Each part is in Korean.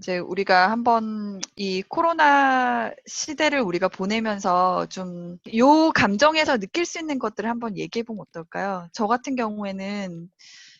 이제 우리가 한번 이 코로나 시대를 우리가 보내면서 좀 요 감정에서 느낄 수 있는 것들을 한번 얘기해 보면 어떨까요? 저 같은 경우에는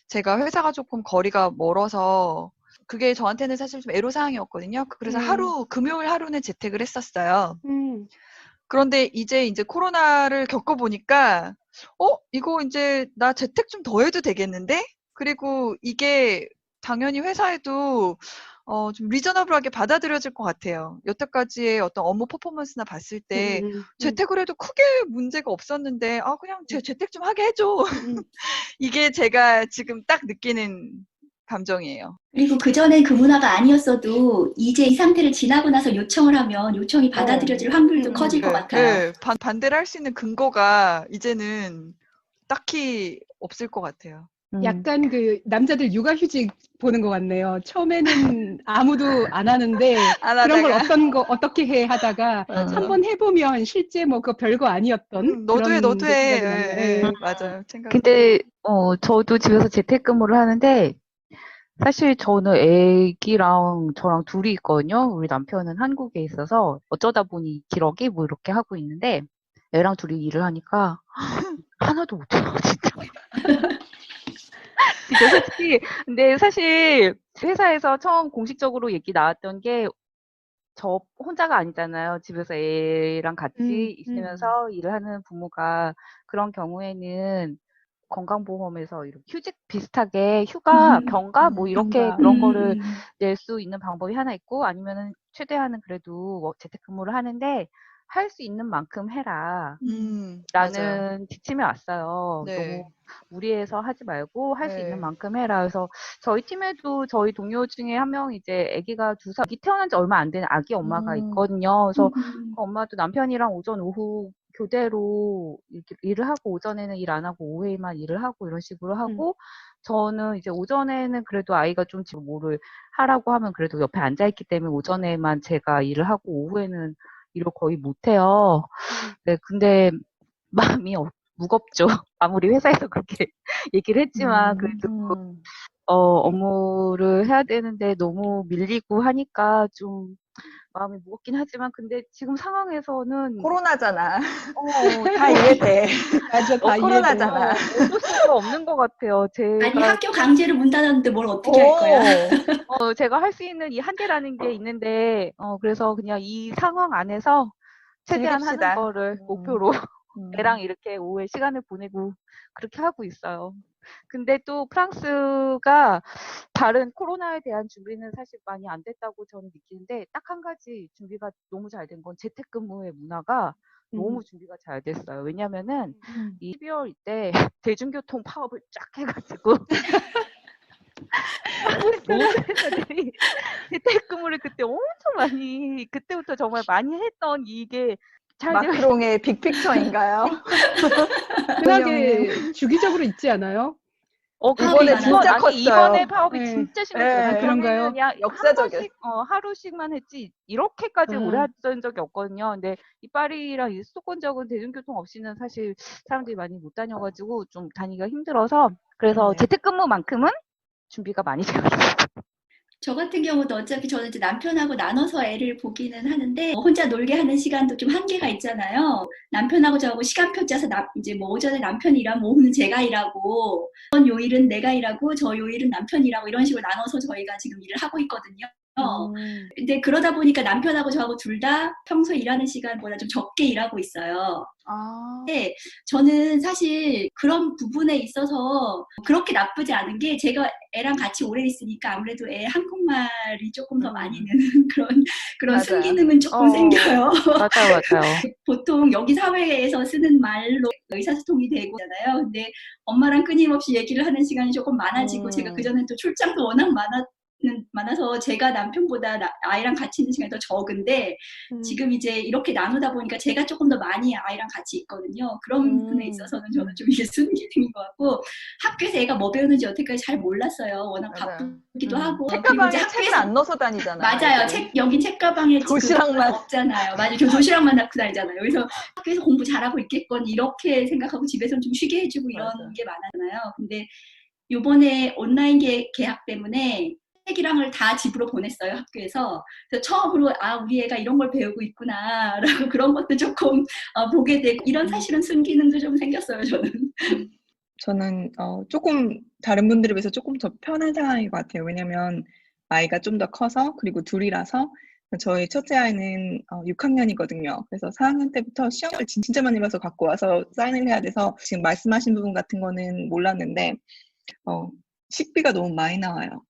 제가 회사가 조금 거리가 멀어서 그게 저한테는 사실 좀 애로사항이었거든요. 그래서 금요일 하루는 재택을 했었어요. 음, 그런데 이제 코로나를 겪어보니까, 이거 이제 나 재택 좀 더 해도 되겠는데? 그리고 이게 당연히 회사에도 좀 리저너블하게 받아들여질 것 같아요. 여태까지의 어떤 업무 퍼포먼스나 봤을 때 재택을 해도 크게 문제가 없었는데, 그냥 재택 좀 하게 해줘. 이게 제가 지금 딱 느끼는 감정이에요. 그리고 그전엔 그 문화가 아니었어도 이제 이 상태를 지나고 나서 요청을 하면 요청이 받아들여질 확률도 커질 것 같아요. 예, 반대를 할 수 있는 근거가 이제는 딱히 없을 것 같아요. 약간 그 남자들 육아휴직 보는 것 같네요. 처음에는 아무도 안 하는데 안 그런 걸 하다가. 어떻게 해 하다가 맞아. 한번 해보면 실제 뭐 그거 별거 아니었던 너도 해, 그런 너도 게 해. 생각이 나네요. 예, 맞아요. 근데 저도 집에서 재택근무를 하는데 사실 저는 애기랑 저랑 둘이 있거든요. 우리 남편은 한국에 있어서 어쩌다 보니 기러기 뭐 이렇게 하고 있는데 애랑 둘이 일을 하니까 하나도 못해요, 진짜. 진짜 솔직히. 근데 사실 회사에서 처음 공식적으로 얘기 나왔던 게 저 혼자가 아니잖아요. 집에서 애랑 같이 있으면서 일을 하는 부모가 그런 경우에는 건강보험에서 이렇게 휴직 비슷하게 휴가, 병가 뭐 이렇게 그런 거를 낼 수 있는 방법이 하나 있고 아니면은 최대한은 그래도 뭐 재택근무를 하는데 할 수 있는 만큼 해라. 맞아요. 라는 지침이 왔어요. 네. 너무 무리해서 하지 말고 할 수 있는 네. 만큼 해라. 그래서 저희 팀에도 저희 동료 중에 한 명이 이제 아기가 2살, 아기 태어난 지 얼마 안 된 아기 엄마가 있거든요. 그래서 그 엄마도 남편이랑 오전, 오후 교대로 이렇게 일을 하고 오전에는 일 안 하고 오후에만 일을 하고 이런 식으로 하고 저는 이제 오전에는 그래도 아이가 좀 지금 뭐를 하라고 하면 그래도 옆에 앉아있기 때문에 오전에만 제가 일을 하고 오후에는 일을 거의 못해요. 네, 근데 마음이 무겁죠. 아무리 회사에서 그렇게 얘기를 했지만 그래도 업무를 해야 되는데 너무 밀리고 하니까 좀 마음이 무겁긴 하지만 근데 지금 상황에서는 코로나잖아. 다 이해돼. 맞아, 다 코로나잖아. 어쩔 수가 없는 것 같아요. 아니 학교 강제로 문 닫았는데 뭘 어떻게 할 거야? 제가 할 수 있는 이 한계라는 게 있는데 그래서 그냥 이 상황 안에서 최대한 즐깁시다. 하는 거를 목표로 애랑 이렇게 오후에 시간을 보내고 그렇게 하고 있어요. 근데 또 프랑스가 다른 코로나에 대한 준비는 사실 많이 안 됐다고 저는 느끼는데 딱 한 가지 준비가 너무 잘 된 건 재택근무의 문화가 너무 준비가 잘 됐어요. 왜냐면은 이 12월 이때 대중교통 파업을 쫙 해가지고 모든 회사들이 재택근무를 그때 엄청 많이 그때부터 정말 많이 했던 이게 잘 되어 마크롱의 빅픽처인가요? 흔하게 주기적으로 있지 않아요? 이번에 진짜 컸어요. 이번에 파업이 네. 진짜 심했어요. 그런가요? 그냥 역사적이었어요. 하루씩만 했지 이렇게까지 오래 했던 적이 없거든요. 근데 이 파리랑 이 수도권적은 대중교통 없이는 사실 사람들이 많이 못 다녀가지고 좀 다니기가 힘들어서 그래서 재택근무만큼은 준비가 많이 되어 있어요. 저 같은 경우도 어차피 저는 이제 남편하고 나눠서 애를 보기는 하는데 혼자 놀게 하는 시간도 좀 한계가 있잖아요. 남편하고 저하고 시간표 짜서 이제 뭐 오전에 남편이 일하면 오후는 제가 일하고 요일은 내가 일하고 저 요일은 남편이 일하고 이런 식으로 나눠서 저희가 지금 일을 하고 있거든요. 근데 그러다 보니까 남편하고 저하고 둘 다 평소에 일하는 시간보다 좀 적게 일하고 있어요. 근데 저는 사실 그런 부분에 있어서 그렇게 나쁘지 않은 게 제가 애랑 같이 오래 있으니까 아무래도 애 한국말이 조금 더 많이 느는 그런 순기능은 조금 생겨요. 맞아요. 보통 여기 사회에서 쓰는 말로 의사소통이 되고 있잖아요. 근데 엄마랑 끊임없이 얘기를 하는 시간이 조금 많아지고 제가 그전엔 또 출장도 워낙 많아서 제가 남편보다 아이랑 같이 있는 시간이 더 적은데 지금 이제 이렇게 나누다 보니까 제가 조금 더 많이 아이랑 같이 있거든요. 그런 부분에 있어서는 저는 좀 이게 순기능인 것 같고 학교에서 애가 뭐 배우는지 여태까지 잘 몰랐어요. 워낙 바쁘기도 하고 책가방에 책을 안 넣어서 다니잖아요. 맞아요. 여기 책가방에 도시락만 없잖아요. 맞아요. 도시락만 넣고 다니잖아요. 그래서 학교에서 공부 잘하고 있겠거니 이렇게 생각하고 집에서는 좀 쉬게 해주고 이런 게 많았잖아요. 근데 요번에 온라인 계약 때문에 책이랑을 다 집으로 보냈어요, 학교에서. 그래서 처음으로, 아, 우리 애가 이런 걸 배우고 있구나, 라고 그런 것도 조금 보게 되고, 이런 사실은 순기능도 좀 생겼어요, 저는. 저는 조금 다른 분들에 비해서 조금 더 편한 상황인 것 같아요. 왜냐면 아이가 좀 더 커서 그리고 둘이라서 저희 첫째 아이는 6학년이거든요. 그래서 4학년 때부터 시험을 진짜 많이 봐서 갖고 와서 사인을 해야 돼서 지금 말씀하신 부분 같은 거는 몰랐는데 식비가 너무 많이 나와요. 잘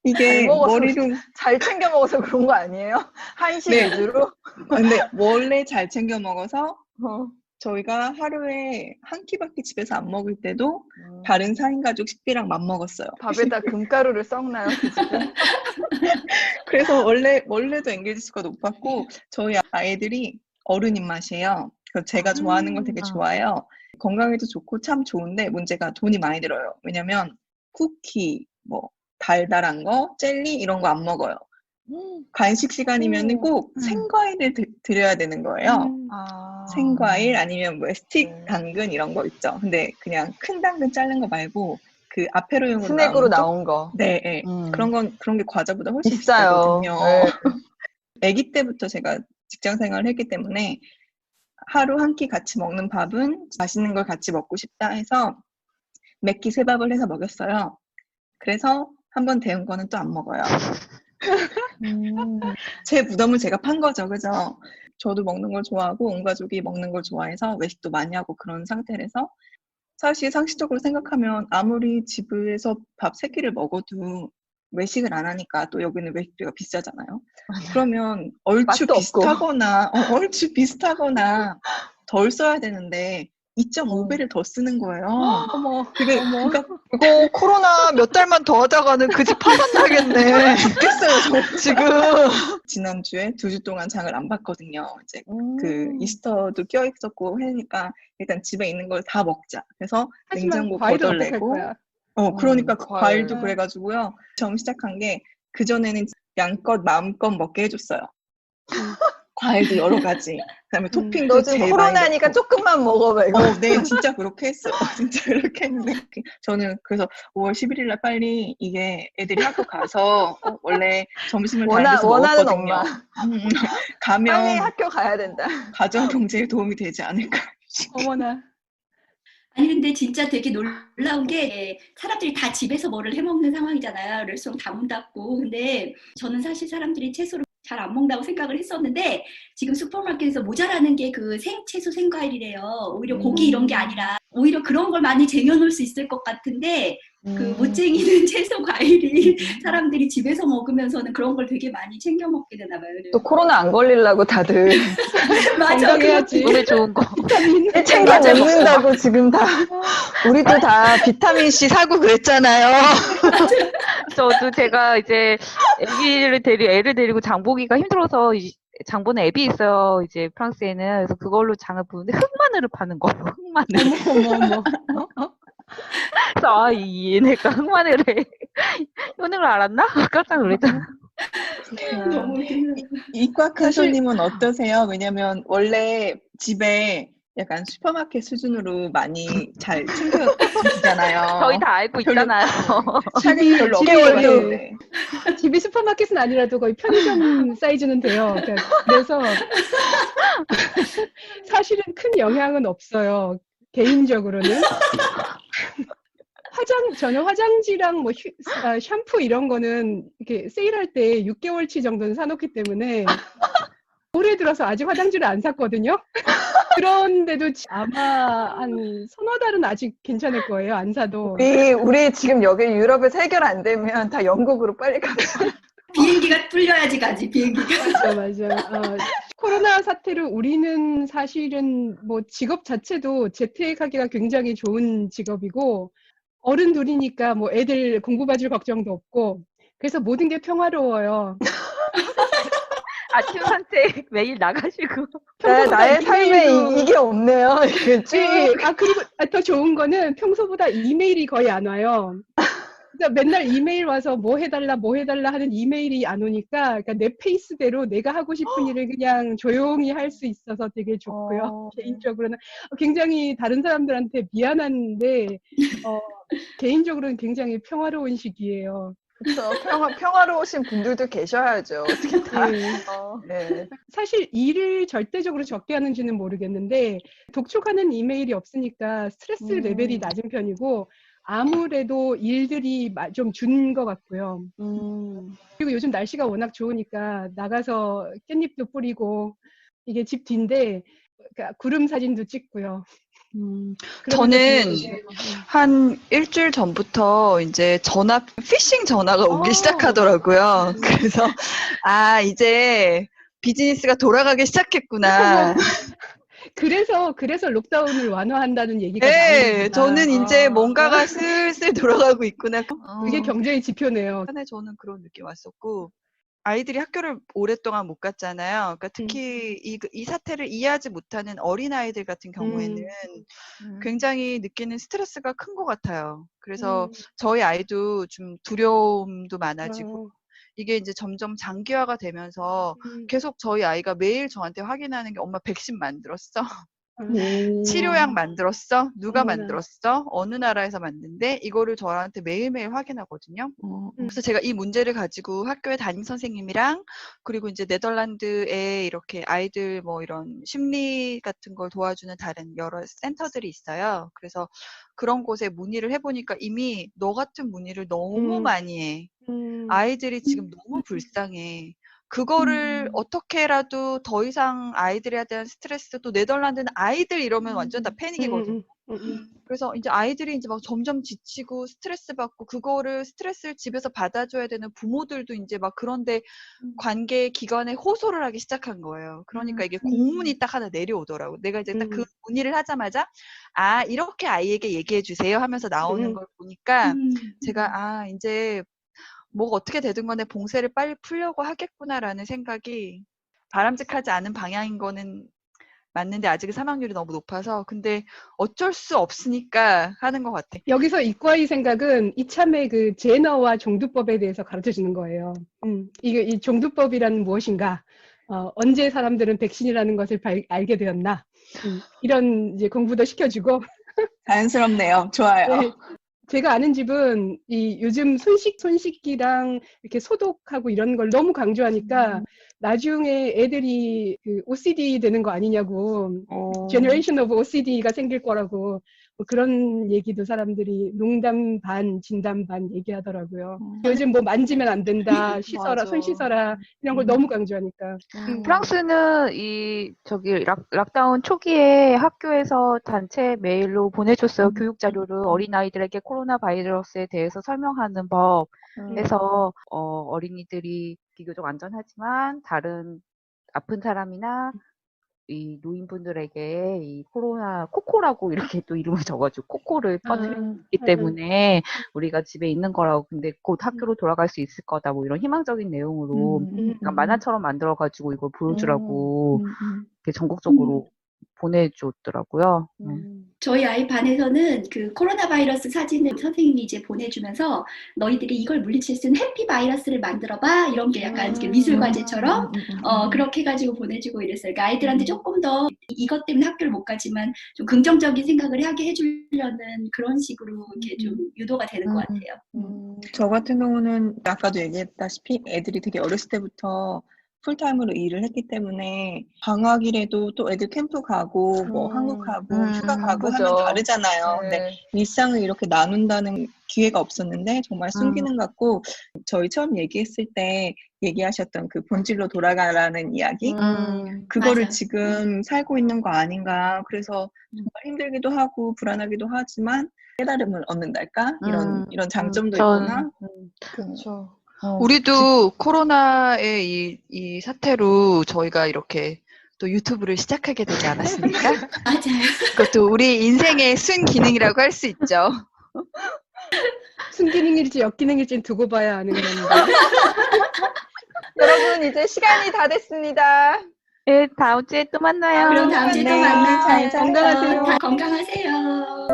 이게 먹어서 머리로 잘 챙겨 먹어서 그런 거 아니에요? 한식 네. 위주로? 근데 원래 잘 챙겨 먹어서 어. 저희가 하루에 한 끼밖에 집에서 안 먹을 때도 음. 다른 4인 가족 식비랑 맞먹었어요. 밥에다 금가루를 썩나요, 그 집은? 그래서 원래도 엔게지 수가 높았고 저희 아이들이 어른 입맛이에요. 그래서 제가 좋아하는 걸 되게 좋아해요. 건강에도 좋고 참 좋은데 문제가 돈이 많이 들어요. 왜냐면 쿠키, 뭐 달달한 거, 젤리 이런 거 안 먹어요. 간식 시간이면 꼭 생과일을 드려야 되는 거예요. 아. 생과일 아니면 뭐 스틱 네. 당근 이런 거 있죠. 근데 그냥 큰 당근 자른 거 말고 그 아페로용으로 스낵으로 나오는 나온 거. 네, 네. 그런 게 과자보다 훨씬 비싸요. 비싸거든요. 네. 아기 때부터 제가 직장 생활을 했기 때문에 하루 한 끼 같이 먹는 밥은 맛있는 걸 같이 먹고 싶다 해서 몇 끼 세 밥을 해서 먹였어요. 그래서 한 번 데운 거는 또 안 먹어요. 제 부담을 제가 판 거죠, 그죠? 저도 먹는 걸 좋아하고 온 가족이 먹는 걸 좋아해서 외식도 많이 하고 그런 상태라서 사실 상식적으로 생각하면 아무리 집에서 밥 3끼를 먹어도 외식을 안 하니까 또 여기는 외식비가 비싸잖아요. 그러면 얼추 맛도 없고. 비슷하거나 덜 써야 되는데 2.5배를 더 쓰는 거예요. 어머, 그러니까 이거 코로나 몇 달만 더 하다가는 그 집 파산 나겠네. 죽겠어요, 저. 지금. 지난주에 2주 동안 장을 안 봤거든요. 이제 그 이스터도 껴있었고 하니까 일단 집에 있는 걸 다 먹자. 그래서 하지만 냉장고 과일은 어떡할 걷어내고 거야? 그러니까 과일. 과일도 그래가지고요. 처음 시작한 게 그전에는 양껏 마음껏 먹게 해줬어요. 과일도 여러 가지. 그다음에 토핑도 너 지금 제일 많이 코로나니까 넣고. 조금만 먹어봐, 이거. 네, 진짜 그렇게 했어요. 진짜 그렇게 했는데 저는 그래서 5월 11일 날 빨리 이게 애들이 학교 가서 원래 점심을 다니면서 원하는 먹었거든요. 엄마. 빨리 빨리 가면 학교 가야 된다. 가정 경제에 도움이 되지 않을까. 어머나. 아니 근데 진짜 되게 놀라운 게 사람들이 다 집에서 뭐를 해먹는 상황이잖아요. 레스토랑 다 문 닫고. 근데 저는 사실 사람들이 채소를 잘 안 먹는다고 생각을 했었는데 지금 슈퍼마켓에서 모자라는 게 그 생채소 생과일이래요. 오히려 고기 이런 게 아니라 오히려 그런 걸 많이 쟁여놓을 수 있을 것 같은데 그 못 쟁이는 채소 과일이 사람들이 집에서 먹으면서는 그런 걸 되게 많이 챙겨 먹게 되나 봐요. 또 코로나 안 걸리려고 다들 맞아. 건강해야지. 오늘 좋은 거. 비타민. 챙겨 먹는다고 지금 다 우리도 다 비타민 C 사고 그랬잖아요. 저도 제가 이제 애를 데리고 장 보기가 힘들어서 장 보는 앱이 있어요. 이제 프랑스에는. 그래서 그걸로 장을 보는데 흑마늘을 파는 거예요. 흑마늘. 어머. 그래서 얘네가 흑마늘을 효능을 알았나? 깜짝 놀랐잖아. 너무 웃기네요. 이과카소님은 어떠세요? 왜냐면 원래 집에 약간 슈퍼마켓 수준으로 많이 잘 챙겨 드시잖아요. 저희 다 알고 있잖아요. 차이 별로 없게 집이 왔는데. 집이 슈퍼마켓은 아니라도 거의 편의점 사이즈는 돼요. 그래서 사실은 큰 영향은 없어요. 개인적으로는. 저는 화장지랑 뭐 샴푸 이런 거는 이렇게 세일할 때 6개월치 정도는 사놓기 때문에 올해 들어서 아직 화장지를 안 샀거든요. 그런데도 아마 한 서너 달은 아직 괜찮을 거예요. 안 사도. 우리 지금 여기 유럽에서 해결 안 되면 다 영국으로 빨리 가자. 비행기가 뚫려야지 가지, 비행기가. 맞아. 코로나 사태로 우리는 사실은 뭐 직업 자체도 재택하기가 굉장히 좋은 직업이고 어른 둘이니까 뭐 애들 공부 봐줄 걱정도 없고 그래서 모든 게 평화로워요. 아침 산책 매일 나가시고. 나의 삶에 이게 없네요. 네, 그리고 더 좋은 거는 평소보다 이메일이 거의 안 와요. 그러니까 맨날 이메일 와서 뭐 해달라 하는 이메일이 안 오니까 그러니까 내 페이스대로 내가 하고 싶은 일을 그냥 조용히 할 수 있어서 되게 좋고요. 개인적으로는 굉장히 다른 사람들한테 미안한데 개인적으로는 굉장히 평화로운 시기예요. 그렇죠. 평화로우신 분들도 계셔야죠. 어떻게 다. 네. 네. 사실 일을 절대적으로 적게 하는지는 모르겠는데 독촉하는 이메일이 없으니까 스트레스 레벨이 낮은 편이고 아무래도 일들이 좀 준 것 같고요. 그리고 요즘 날씨가 워낙 좋으니까 나가서 깻잎도 뿌리고 이게 집 뒤인데 그러니까 구름 사진도 찍고요. 그러면서 저는 지내고 있어요. 한 일주일 전부터 이제 피싱 전화가 오기 시작하더라고요. 그래서, 아, 이제 비즈니스가 돌아가기 시작했구나. 그래서 록다운을 완화한다는 얘기가 네, 나오는구나. 저는 이제 뭔가가 슬슬 돌아가고 있구나. 그게 경제의 지표네요. 전에 저는 그런 느낌 왔었고, 아이들이 학교를 오랫동안 못 갔잖아요. 그러니까 특히 이 사태를 이해하지 못하는 어린아이들 같은 경우에는 굉장히 느끼는 스트레스가 큰 것 같아요. 그래서 저희 아이도 좀 두려움도 많아지고, 이게 이제 점점 장기화가 되면서 계속 저희 아이가 매일 저한테 확인하는 게 엄마 백신 만들었어? 치료약 만들었어? 누가 어머나. 만들었어? 어느 나라에서 만든대? 이거를 저한테 매일매일 확인하거든요. 그래서 제가 이 문제를 가지고 학교의 담임 선생님이랑 그리고 이제 네덜란드에 이렇게 아이들 뭐 이런 심리 같은 걸 도와주는 다른 여러 센터들이 있어요. 그래서 그런 곳에 문의를 해보니까 이미 너 같은 문의를 너무 많이 해. 아이들이 지금 너무 불쌍해. 그거를 어떻게라도 더 이상 아이들에 대한 스트레스, 또 네덜란드는 아이들 이러면 완전 다 패닉이거든요. 그래서 이제 아이들이 이제 막 점점 지치고 스트레스 받고 그거를 스트레스를 집에서 받아줘야 되는 부모들도 이제 막 그런데 관계 기관에 호소를 하기 시작한 거예요. 그러니까 이게 공문이 딱 하나 내려오더라고. 내가 이제 딱 그 문의를 하자마자 아, 이렇게 아이에게 얘기해 주세요 하면서 나오는 걸 보니까 제가 아, 이제 뭐가 어떻게 되든 간에 봉쇄를 빨리 풀려고 하겠구나라는 생각이 바람직하지 않은 방향인 거는 맞는데 아직은 사망률이 너무 높아서 근데 어쩔 수 없으니까 하는 것 같아. 여기서 이과의 생각은 이참에 그 제너와 종두법에 대해서 가르쳐 주는 거예요. 이 종두법이란 무엇인가? 언제 사람들은 백신이라는 것을 알게 되었나? 이런 이제 공부도 시켜주고. 자연스럽네요. 좋아요. 네. 제가 아는 집은 이 요즘 손씻기랑 이렇게 소독하고 이런 걸 너무 강조하니까 나중에 애들이 그 OCD 되는 거 아니냐고, Generation of OCD가 생길 거라고 뭐 그런 얘기도 사람들이 농담 반, 진담 반 얘기하더라고요. 요즘 뭐 만지면 안 된다, 씻어라, 손 씻어라 이런 걸 너무 강조하니까. 프랑스는 저기 락다운 초기에 학교에서 단체 메일로 보내줬어요. 교육 자료를 어린아이들에게 코로나 바이러스에 대해서 설명하는 법 해서 어린이들이 비교적 안전하지만 다른 아픈 사람이나 이 노인분들에게 이 코코라고 이렇게 또 이름을 적어가지고 코코를 퍼뜨리기 때문에 우리가 집에 있는 거라고 근데 곧 학교로 돌아갈 수 있을 거다 뭐 이런 희망적인 내용으로 약간 만화처럼 만들어가지고 이걸 보여주라고 이렇게 전국적으로 보내줬더라고요. 저희 아이 반에서는 그 코로나 바이러스 사진을 선생님이 이제 보내주면서 너희들이 이걸 물리칠 수 있는 해피 바이러스를 만들어봐 이런 게 약간 이렇게 미술 과제처럼 그렇게 해가지고 보내주고 이랬어요. 그러니까 아이들한테 조금 더 이것 때문에 학교를 못 가지만 좀 긍정적인 생각을 하게 해주려는 그런 식으로 이렇게 좀 유도가 되는 것 같아요. 저 같은 경우는 아까도 얘기했다시피 애들이 되게 어렸을 때부터 풀타임으로 일을 했기 때문에 방학이라도 또 애들 캠프 가고 뭐 한국 가고 휴가 가고 그죠. 하면 다르잖아요. 근데 일상을 이렇게 나눈다는 기회가 없었는데 정말 순기능 같고 저희 처음 얘기했을 때 얘기하셨던 그 본질로 돌아가라는 이야기 그거를 맞아. 지금 살고 있는 거 아닌가. 그래서 정말 힘들기도 하고 불안하기도 하지만 깨달음을 얻는달까? 이런 장점도 있구나. 그렇죠. 우리도 코로나의 이 사태로 저희가 이렇게 또 유튜브를 시작하게 되지 않았습니까? 맞아요. 그것도 우리 인생의 순기능이라고 할 수 있죠. 순기능일지 역기능일지는 두고 봐야 아는 건데. 여러분 이제 시간이 다 됐습니다. 네, 다음 주에 또 만나요. 그럼 다음 주에 또 네, 만나요. 잘 자요. 건강하세요. 건강하세요.